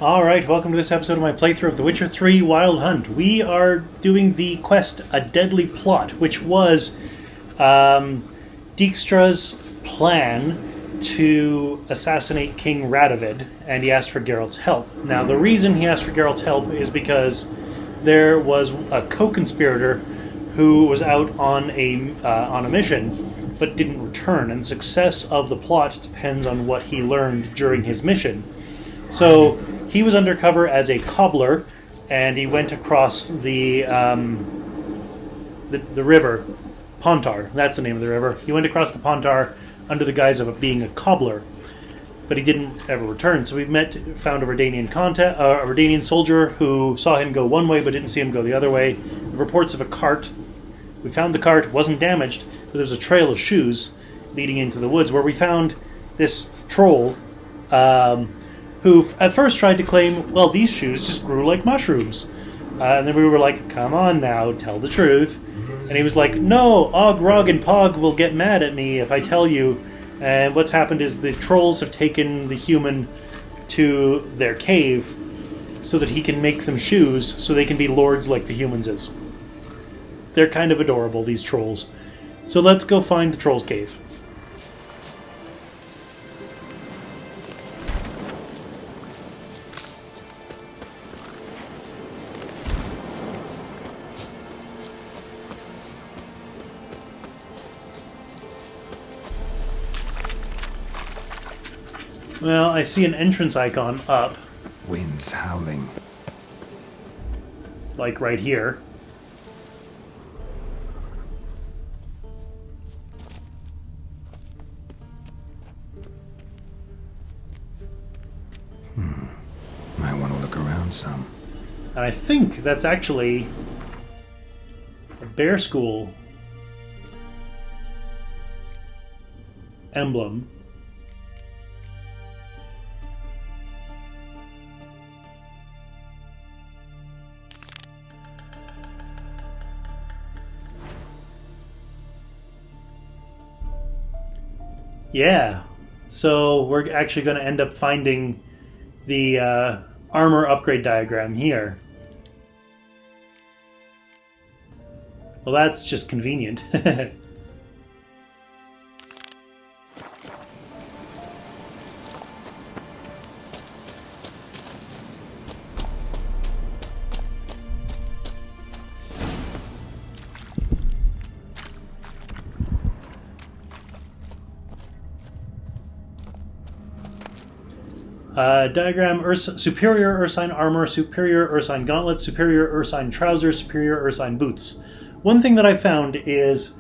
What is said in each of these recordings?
Alright, welcome to this episode of my playthrough of The Witcher 3 Wild Hunt. We are doing the quest A Deadly Plot, which was Dijkstra's plan to assassinate King Radovid, and he asked for Geralt's help. Now, the reason he asked for Geralt's help is because there was a co-conspirator who was out on a mission, but didn't return, and the success of the plot depends on what he learned during his mission. So he was undercover as a cobbler, and he went across the river, Pontar. That's the name of the river. He went across the Pontar under the guise of being a cobbler, but he didn't ever return. So we found a Redanian soldier who saw him go one way but didn't see him go the other way. The reports of a cart. We found the cart, wasn't damaged, but there was a trail of shoes leading into the woods where we found this troll. Who at first tried to claim, well, these shoes just grew like mushrooms. And then we were like, come on now, tell the truth. And he was like, no, Og, Rog, and Pog will get mad at me if I tell you. And what's happened is the trolls have taken the human to their cave so that he can make them shoes so they can be lords like the humans is. They're kind of adorable, these trolls. So let's go find the troll's cave. Well, I see an entrance icon up. Winds howling. Like right here. Might want to look around some. And I think that's actually a bear school emblem. Yeah, so we're actually going to end up finding the armor upgrade diagram here. Well, that's just convenient. Diagram, superior Ursine armor, superior Ursine gauntlets, superior Ursine trousers, superior Ursine boots. One thing that I found is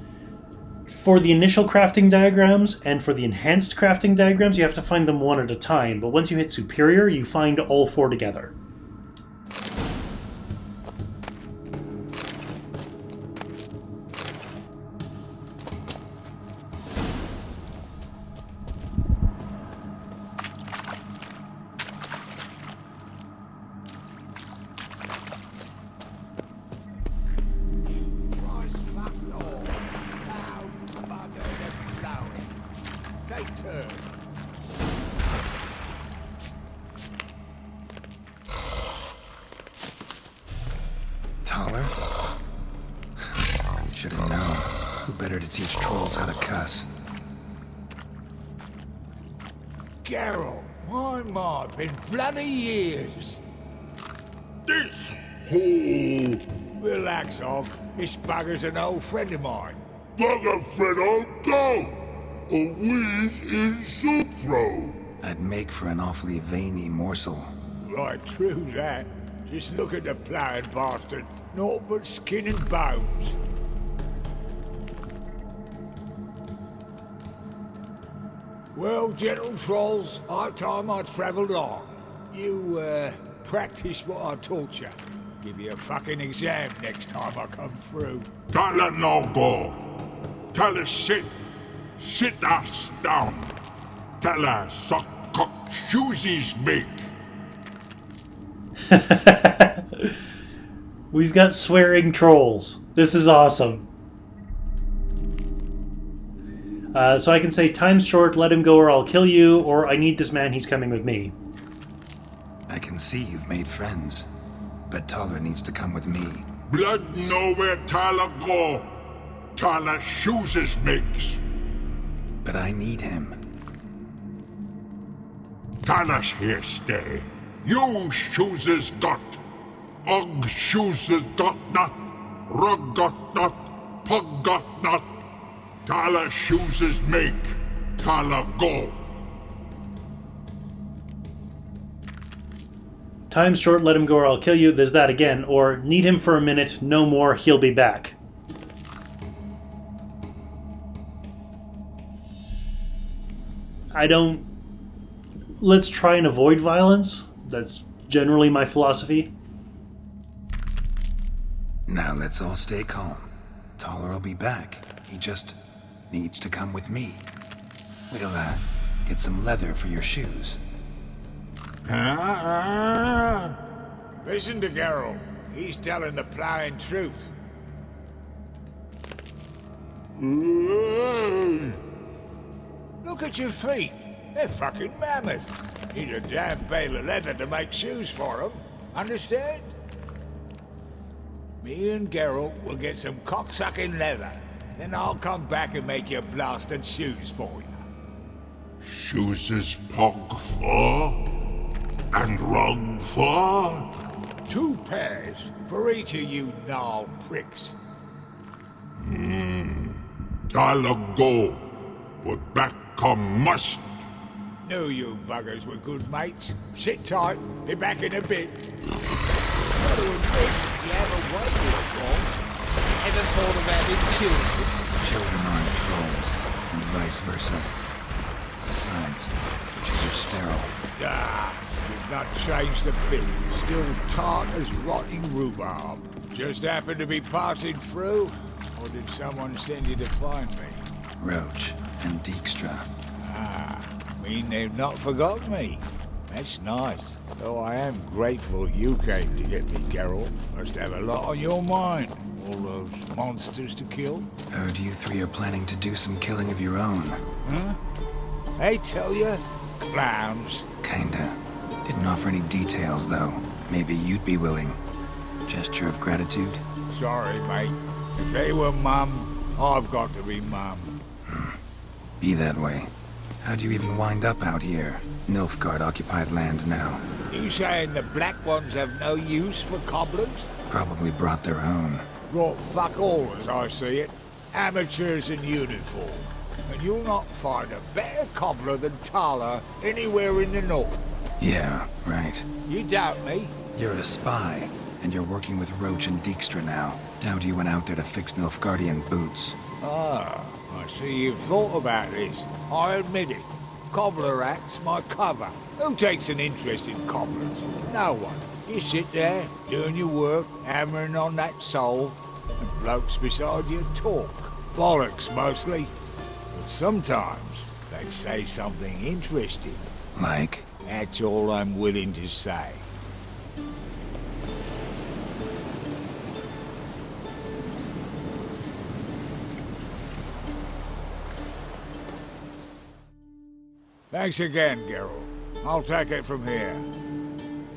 for the initial crafting diagrams and for the enhanced crafting diagrams, you have to find them one at a time, but once you hit superior, you find all four together. Thaler? Should have known. Who better to teach trolls how to cuss? Geralt, my man, been bloody years. This hole! Relax, Og. This bugger's an old friend of mine. Bugger friend I'll go! A wheeze in soup throw! I'd make for an awfully veiny morsel. Right, true that. Just look at the ploughing bastard. Naught but skin and bones. Well, gentle trolls, high time I travelled on. You, practice what I taught you. Give you a fucking exam next time I come through. Can't let no go! Tell her sit! Sit us down! Tell her suck cock shoesies big! We've got swearing trolls. This is awesome. So I can say, time's short, let him go or I'll kill you, or I need this man, he's coming with me. I can see you've made friends, but Thaler needs to come with me. Blood know where Thaler go. Thaler chooses makes. But I need him. Thaler's here stay. You chooses got. Og chooses got not. Rug got not. Pug got not. Thaler chooses make. Thaler go. Time's short, let him go or I'll kill you. There's that again. Or need him for a minute, no more, he'll be back. Let's try and avoid violence. That's generally my philosophy. Now let's all stay calm. Thaler will be back. He just needs to come with me. We'll, get some leather for your shoes. Listen to Geralt. He's telling the plain truth. Look at your feet. They're fucking mammoth. Need a damn bale of leather to make shoes for them. Understand? Me and Geralt will get some cocksucking leather. Then I'll come back and make your blasted shoes for you. Chooses pug for? And rug for? 2 pairs for each of you gnarled pricks. Thaler go. But back come must. Knew you buggers were good mates. Sit tight, be back in a bit. Got to admit, you have a way with Troll. Ever thought of having children? Children aren't trolls, and vice versa. Besides, witches are sterile. You've not changed a bit. Still tart as rotting rhubarb. Just happened to be passing through? Or did someone send you to find me? Roach and Dijkstra. Mean they've not forgotten me. That's nice. Though I am grateful you came to get me, Geralt. Must have a lot on your mind. All those monsters to kill. Heard you 3 are planning to do some killing of your own. Huh? I tell you, clowns. Kinda. Didn't offer any details, though. Maybe you'd be willing. Gesture of gratitude? Sorry, mate. If they were Mum, I've got to be Mum. Be that way. How'd you even wind up out here? Nilfgaard-occupied land now. You saying the Black Ones have no use for cobblers? Probably brought their own. Brought fuck all, as I see it. Amateurs in uniform. And you'll not find a better cobbler than Thaler anywhere in the north. Yeah, right. You doubt me? You're a spy, and you're working with Roach and Dijkstra now. Doubt you went out there to fix Nilfgaardian boots. Ah, I see you've thought about this. I admit it. Cobbler act's my cover. Who takes an interest in cobblers? No one. You sit there, doing your work, hammering on that solve, and blokes beside you talk. Bollocks, mostly. But sometimes they say something interesting. Like? That's all I'm willing to say. Thanks again, Geralt. I'll take it from here.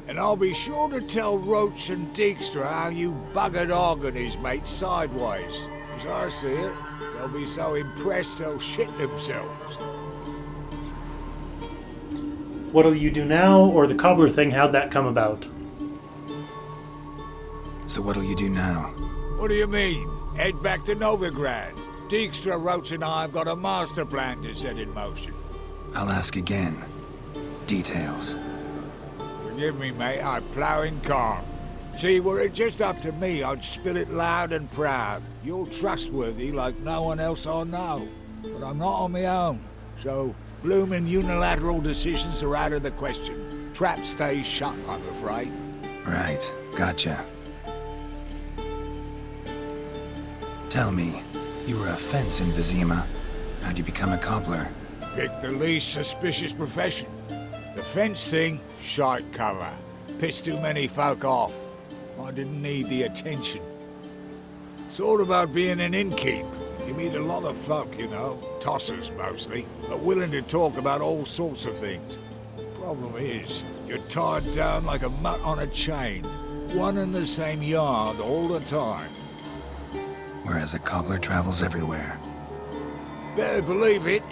And I'll be sure to tell Roach and Dijkstra how you buggered Organi's mates sideways. As I see it, they'll be so impressed they'll shit themselves. What'll you do now, or the cobbler thing, how'd that come about? So what'll you do now? What do you mean? Head back to Novigrad. Dijkstra, Roach and I have got a master plan to set in motion. I'll ask again. Details. Forgive me, mate, I plough in calm. See, were it just up to me, I'd spill it loud and proud. You're trustworthy like no one else I know. But I'm not on my own. So, bloomin' unilateral decisions are out of the question. Trap stays shut, I'm afraid. Right. Gotcha. Tell me, you were a fence in Vizima. How'd you become a cobbler? Pick the least suspicious profession. The fence thing, shite cover. Pissed too many folk off. I didn't need the attention. Sort about being an innkeep. You meet a lot of folk, you know, tossers mostly, but willing to talk about all sorts of things. Problem is, You're tied down like a mutt on a chain. One and the same yard all the time. Whereas a cobbler travels everywhere. Better believe it.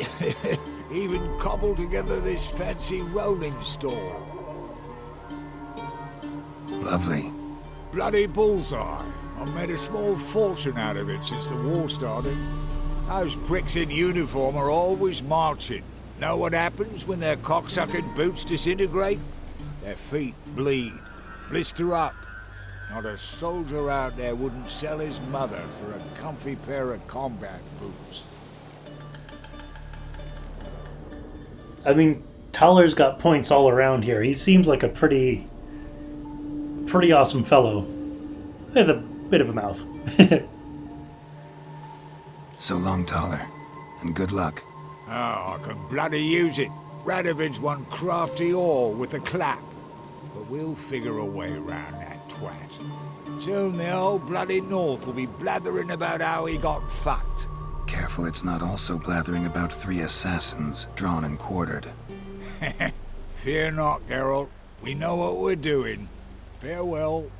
Even cobbled together this fancy rolling store. Lovely. Bloody bullseye. I've made a small fortune out of it since the war started. Those pricks in uniform are always marching. Know what happens when their cocksucking boots disintegrate? Their feet bleed, blister up. Not a soldier out there wouldn't sell his mother for a comfy pair of combat boots. I mean, Thaler's got points all around here. He seems like a pretty awesome fellow. With a bit of a mouth. So long, Thaler. And good luck. Oh, I can bloody use it. Radovid's one crafty all with a clap. But we'll figure a way around that twat. Soon the whole bloody North will be blathering about how he got fucked. Careful it's not also blathering about 3 assassins, drawn and quartered. Fear not, Geralt. We know what we're doing. Farewell.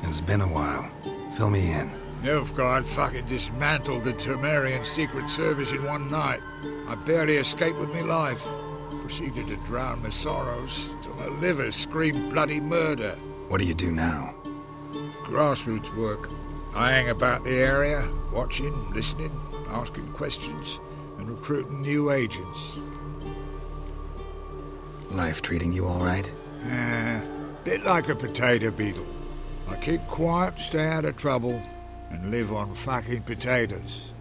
It's been a while. Fill me in. Nilfgaard fucking dismantled the Temerian Secret Service in one night. I barely escaped with my life. Proceeded to drown my sorrows till my liver screamed bloody murder. What do you do now? Grassroots work. I hang about the area, watching, listening, asking questions, and recruiting new agents. Life treating you all right? Bit like a potato beetle. I keep quiet, stay out of trouble, and live on fucking potatoes.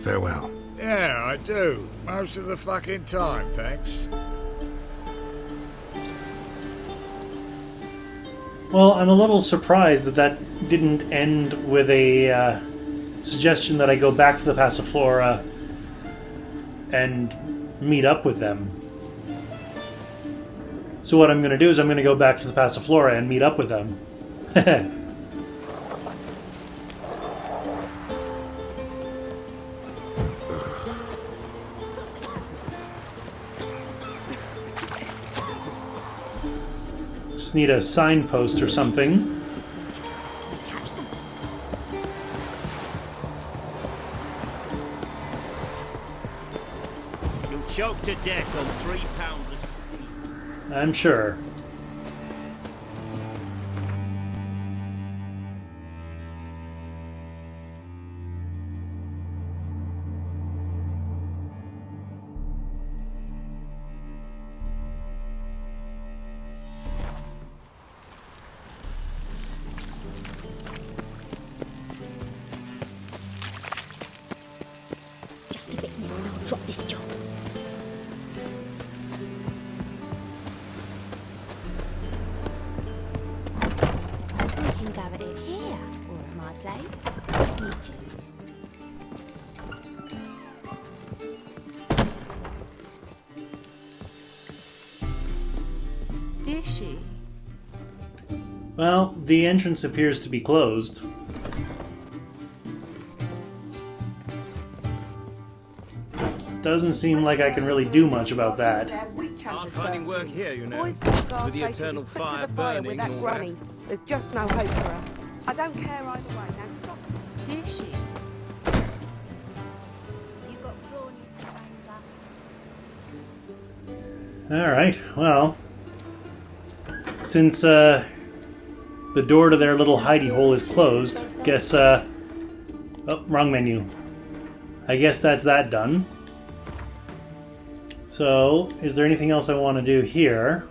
Farewell. Yeah, I do. Most of the fucking time, thanks. Well, I'm a little surprised that that didn't end with a suggestion that I go back to the Passiflora and meet up with them. So what I'm going to do is I'm going to go back to the Passiflora and meet up with them. Just need a signpost or something. You'll choke to death on 3 pounds of steam. I'm sure. Just a bit more and I'll drop this job. We can go at it here, or at my place. You choose. Did she? Well, the entrance appears to be closed. Doesn't seem like I can really do much about that. Hard finding work here, you know. Boys from the guard With the say to eternal be put to fire the fire burning with that and all granny. There's just no hope for her. I don't care either way. Now stop. Did she? You got prawn, you stranger. Alright, well. Since the door to their little hidey hole is closed, guess, oh, wrong menu. I guess that's that done. So, is there anything else I want to do here?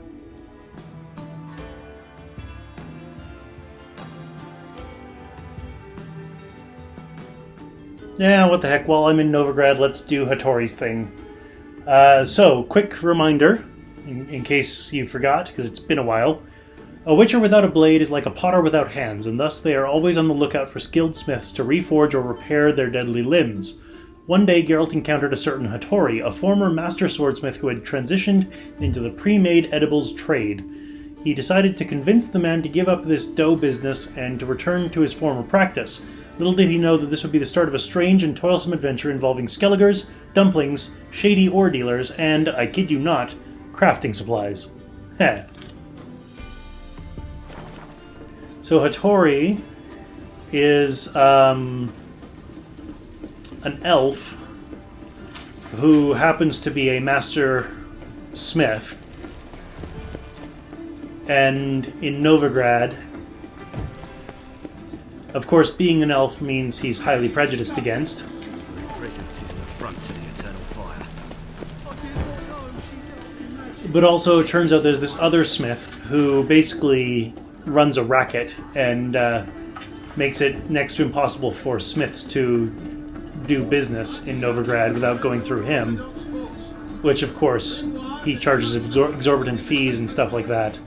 Yeah, what the heck, while I'm in Novigrad, let's do Hattori's thing. So, quick reminder, in case you forgot, because it's been a while. A witcher without a blade is like a potter without hands, and thus they are always on the lookout for skilled smiths to reforge or repair their deadly limbs. One day, Geralt encountered a certain Hattori, a former master swordsmith who had transitioned into the pre-made edibles trade. He decided to convince the man to give up this dough business and to return to his former practice. Little did he know that this would be the start of a strange and toilsome adventure involving skelligers, dumplings, shady ore dealers, and, I kid you not, crafting supplies. Heh. So Hattori is an elf who happens to be a master smith. And in Novigrad, of course, being an elf means he's highly prejudiced against. Presence is an affront to the eternal fire. But also, it turns out there's this other smith who basically runs a racket and makes it next to impossible for smiths to do business in Novigrad without going through him. Which, of course, he charges exorbitant fees and stuff like that.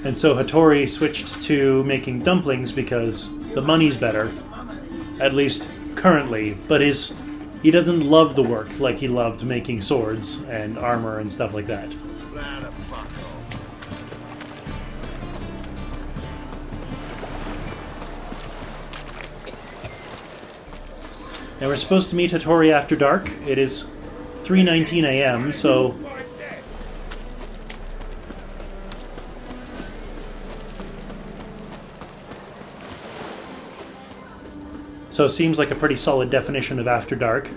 And so Hattori switched to making dumplings because the money's better, at least currently, but he doesn't love the work like he loved making swords and armor and stuff like that. And we're supposed to meet Hattori after dark. It is 3:19 a.m., so it seems like a pretty solid definition of after dark.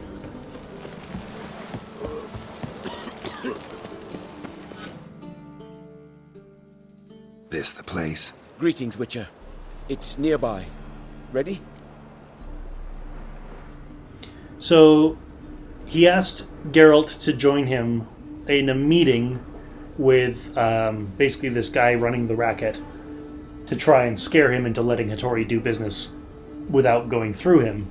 This the place? Greetings, Witcher. It's nearby. Ready? So he asked Geralt to join him in a meeting with basically this guy running the racket to try and scare him into letting Hattori do business without going through him.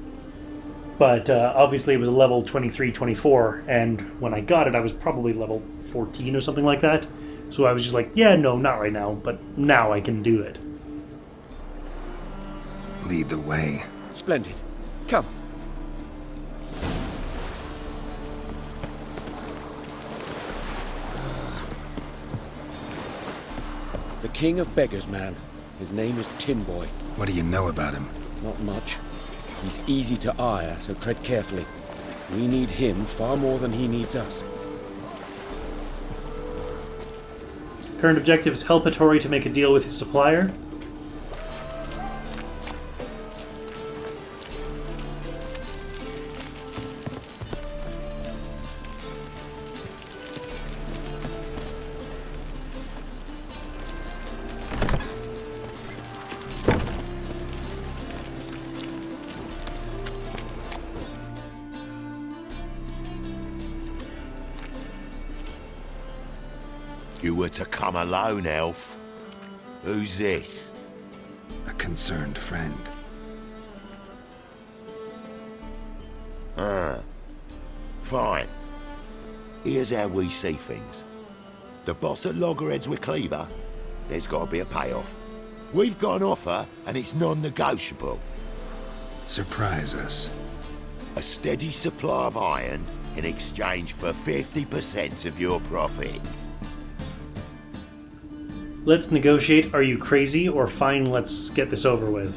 But obviously it was a level 23-24, and when I got it I was probably level 14 or something like that. So I was just like, yeah, no, not right now, but now I can do it. Lead the way. Splendid. Come. The King of Beggars, man. His name is Tin Boy. What do you know about him? Not much. He's easy to ire, so tread carefully. We need him far more than he needs us. Current objectives: help Hattori to make a deal with his supplier. You were to come alone, elf. Who's this? A concerned friend. Ah. Fine. Here's how we see things. The boss at Loggerheads with Cleaver, there's got to be a payoff. We've got an offer, and it's non-negotiable. Surprise us. A steady supply of iron in exchange for 50% of your profits. Let's negotiate. Are you crazy? Or fine, let's get this over with.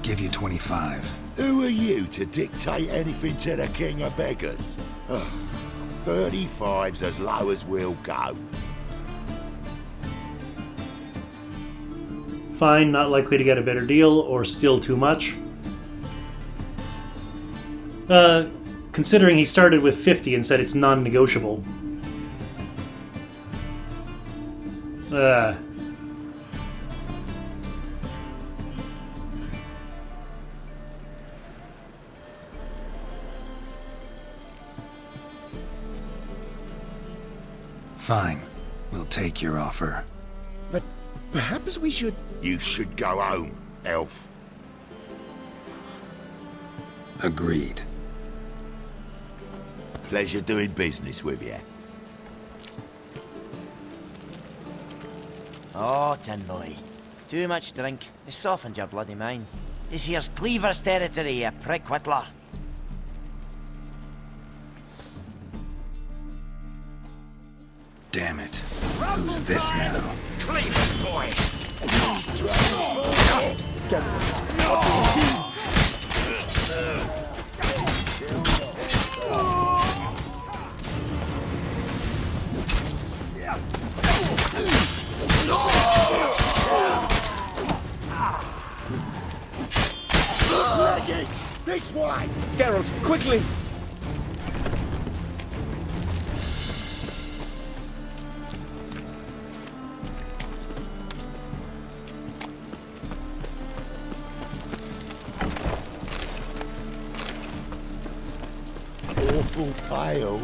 Give you 25. Who are you to dictate anything to the King of Beggars? Ugh, 35's as low as we'll go. Fine, not likely to get a better deal, or still too much. Considering he started with 50 and said it's non-negotiable. Fine. We'll take your offer. But perhaps we should... You should go home, elf. Agreed. Pleasure doing business with you. Oh, tin boy. Too much drink. It's softened your bloody mind. This here's Cleaver's territory, you prick whittler. Damn it. Who's this now? Cleaver's boy! This way! Geralt, quickly! Awful pale.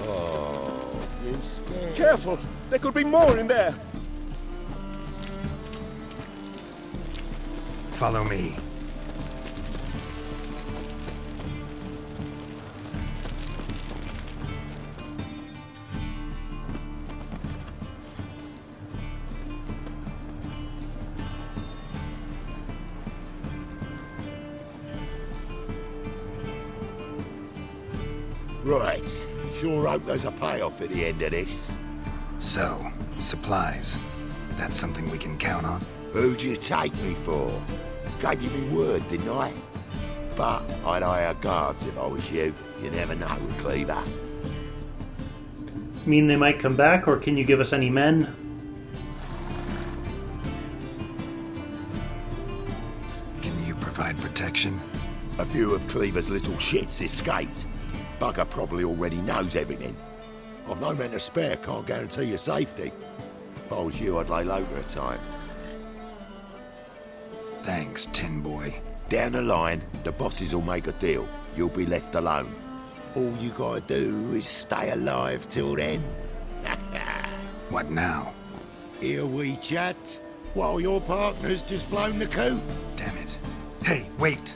Oh, you scared. Careful! There could be more in there! Follow me. Right. Sure hope there's a payoff at the end of this. So, supplies. That's something we can count on? Who'd you take me for? Gave you me word, didn't I? But I'd hire guards if I was you. You never know with Cleaver. Mean they might come back, or can you give us any men? Can you provide protection? A few of Cleaver's little shits escaped. Bugger probably already knows everything. I've no men to spare, can't guarantee your safety. If I was you, I'd lay low for a time. Thanks, Tin Boy. Down the line, the bosses will make a deal. You'll be left alone. All you gotta do is stay alive till then. What now? Here we chat, while your partner's just flown the coop. Damn it. Hey, wait!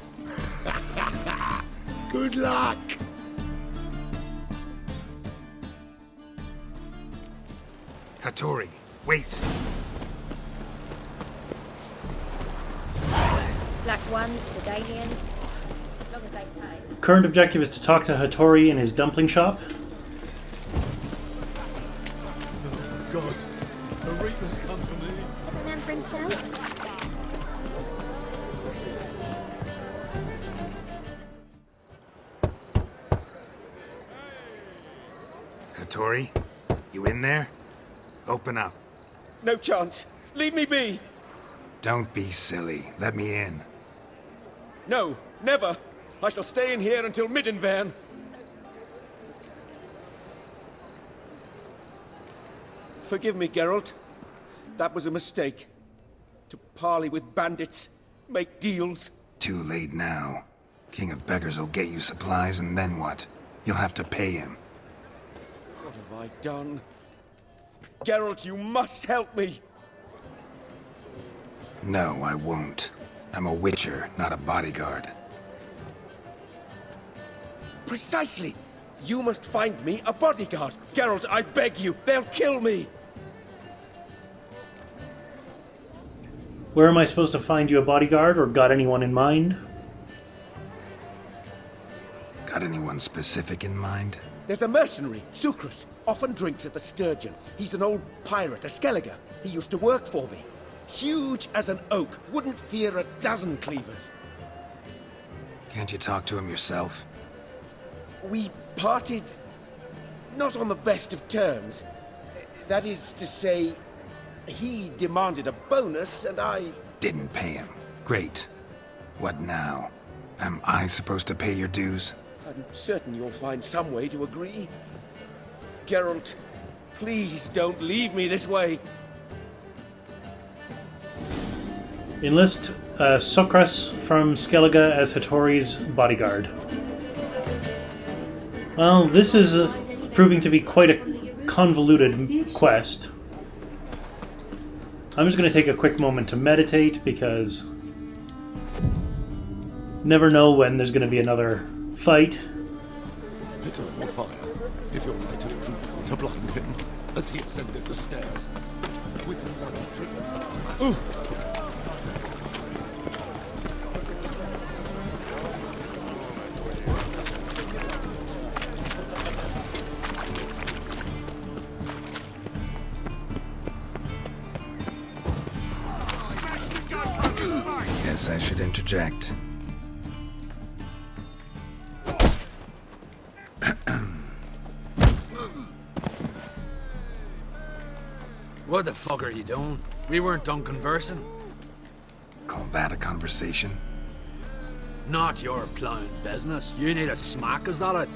Good luck! Hattori, wait! Black ones, the Danians. As long as they pay. Current objective is to talk to Hattori in his dumpling shop. Oh, God. The Reaper's come for me. Is it a man for himself? Hattori, you in there? Open up. No chance! Leave me be! Don't be silly. Let me in. No, never! I shall stay in here until Middenvern. Forgive me, Geralt. That was a mistake. To parley with bandits, make deals. Too late now. King of Beggars will get you supplies, and then what? You'll have to pay him. What have I done? Geralt, you must help me! No, I won't. I'm a witcher, not a bodyguard. Precisely! You must find me a bodyguard. Geralt, I beg you, they'll kill me! Where am I supposed to find you a bodyguard, or got anyone in mind? Got anyone specific in mind? There's a mercenary, Sucrus, often drinks at the Sturgeon. He's an old pirate, a Skelliger. He used to work for me. Huge as an oak, wouldn't fear a dozen cleavers. Can't you talk to him yourself? We parted not on the best of terms. That is to say, he demanded a bonus and I... Didn't pay him. Great. What now? Am I supposed to pay your dues? I'm certain you'll find some way to agree. Geralt, please don't leave me this way. Enlist Sucrus from Skellige as Hattori's bodyguard. Well, this is proving to be quite a convoluted quest. I'm just going to take a quick moment to meditate, because never know when there's going to be another fight. Eternal fire, if your light of truth were to blind him as he ascended the stairs. Guess I should interject. What the fuck are you doing? We weren't done conversing. Call that a conversation? Not your plowing business. You need a smack, is that it?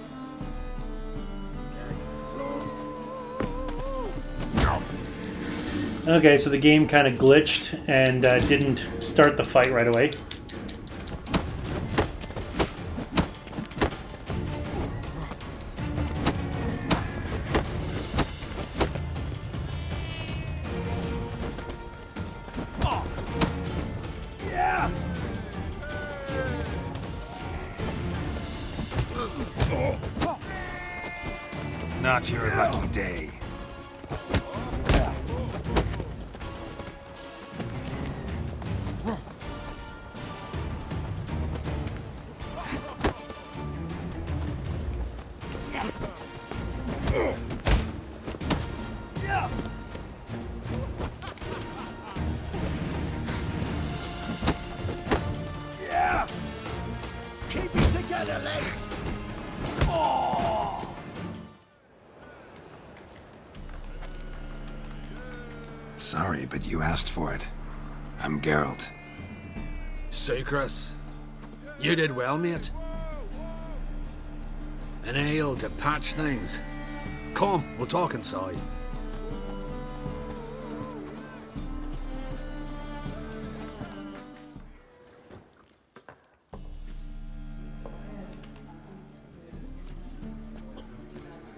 Okay, so the game kind of glitched and didn't start the fight right away. Not your lucky day. Keep it together, lads! Sorry, but you asked for it. I'm Geralt. Sucrus, you did well, mate. An ale to patch things. Come, we'll talk inside.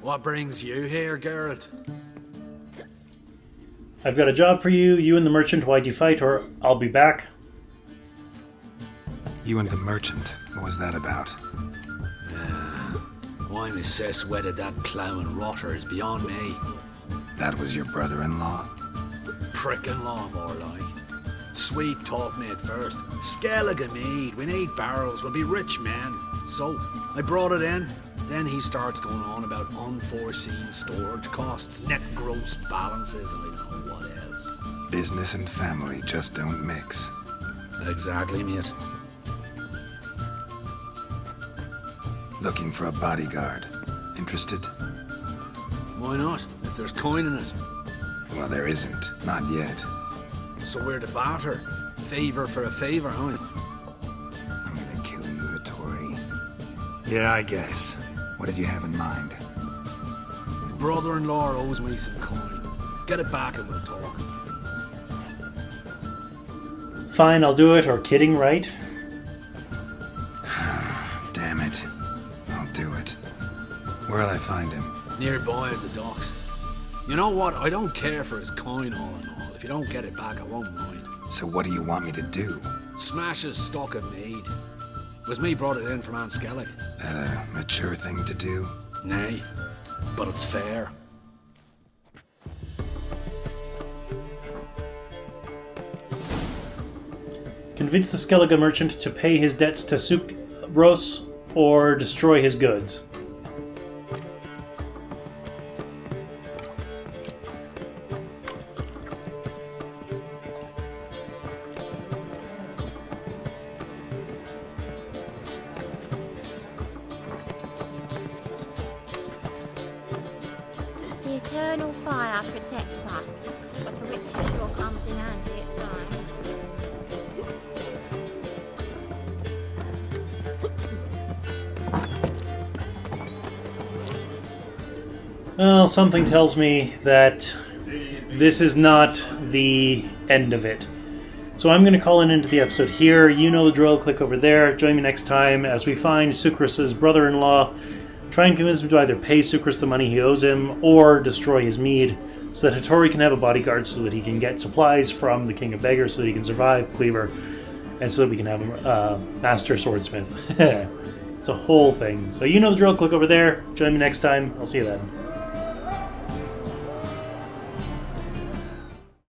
What brings you here, Geralt? I've got a job for you. You and the merchant, why'd you fight, or I'll be back. You and the merchant. What was that about? Why my sis wedded that ploughing rotter is beyond me. That was your brother-in-law? Prick-in-law, more like. Sweet talk me at first. Skellige mead, we need barrels, we'll be rich men. So, I brought it in. Then he starts going on about unforeseen storage costs, net gross balances, and I don't know what else. Business and family just don't mix. Exactly, mate. Looking for a bodyguard. Interested? Why not, if there's coin in it? Well, there isn't. Not yet. So we're to barter. Favour for a favour, huh? I'm gonna kill you, Hattori. Yeah, I guess. What did you have in mind? My brother-in-law owes me some coin. Get it back and we'll talk. Fine, I'll do it, or kidding, right? Damn it. I'll do it. Where'll I find him? Nearby at the docks. You know what? I don't care for his coin all in all. If you don't get it back, I won't mind. So what do you want me to do? Smash his stock of mead. It was me brought it in from Aunt Skellig. That a mature thing to do? Nay, but it's fair. Convince the Skellige merchant to pay his debts to Sucrus or destroy his goods. The eternal fire protects us, but the witch sure comes in handy at times. Well, something tells me that this is not the end of it. So I'm going to call an end to the episode here. You know the drill. Click over there. Join me next time as we find Sucrus's brother-in-law. Try and convince him to either pay Sucrus the money he owes him or destroy his mead so that Hattori can have a bodyguard so that he can get supplies from the King of Beggars so that he can survive Cleaver and so that we can have a master swordsmith. It's a whole thing. So you know the drill. Click over there. Join me next time. I'll see you then.